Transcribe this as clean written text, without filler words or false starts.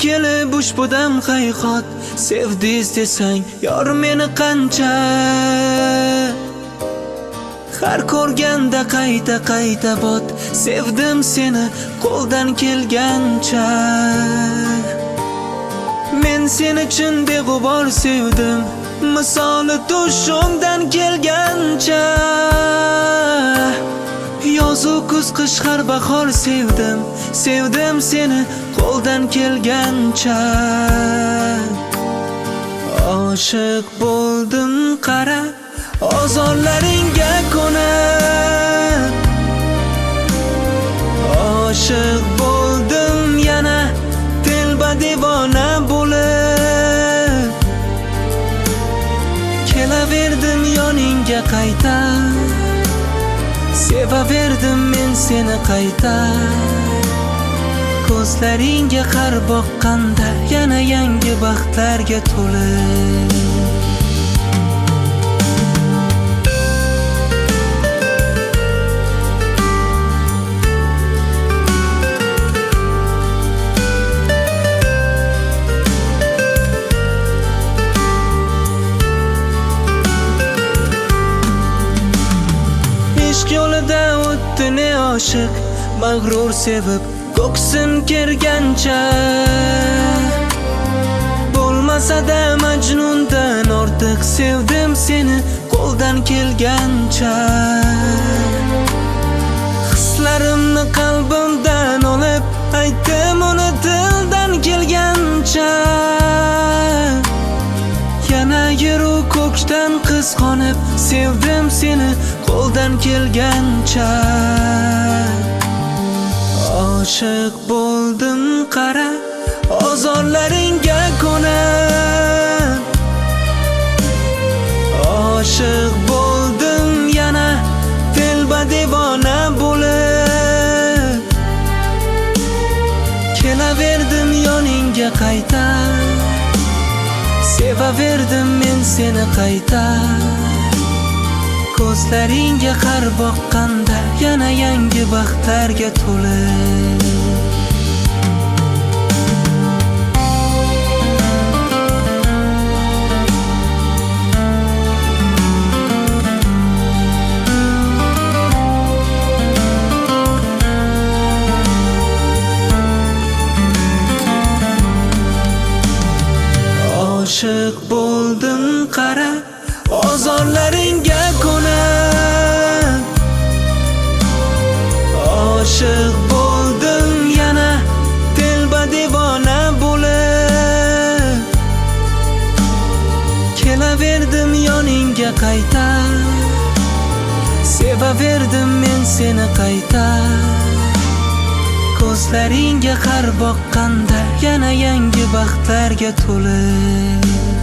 kelib ushbudam haqiqat sevdiz desang yor meni qancha har ko'rganda qayta qayta bot sevdim seni qo'ldan kelgancha men seni chin beg'ubor sevdim misoli tushimdan kelgancha yozu kuz qish har bahor sevdim seni qo'ldan kelgancha oshiq bo'ldim qara ozorlaringga ko'nib oshiq bo'ldim yana telba devona bo'lib kelaverdim yoningga qayta sevaverdim men seni qayta ko'zlaringga har boqqanda yana yangi baxtlarga to'lib ishq yo'lida o'tdi ne oshiq mag'rur sevib ko'ksim kergancha bo'lmasa-da majnundan ortiq sevdim seni qo'ldan kelgancha hislarimni qalbimdan olib aytdim uni dildan kelgancha yana yeru ko'kdan qizg'onib sevdim seni qo'ldan kelgancha oshiq bo'ldim qara ozorlaringga ko'nib oshiq bo'ldim yana telba devona bo'lib kelaverdim yoningga qayta sevaverdim men seni qayta ko'zlaringga har boqqanda yana yangi baxtlarga to'lib oshiq bo'ldim qara ozorlaringga ko'nib oshiq bo'ldim yana telba devona bo'lib kelaverdim yoningga qayta sevaverdim men seni qayta ko'zlaringga har boqqanda yana yangi baxtlarga to'lib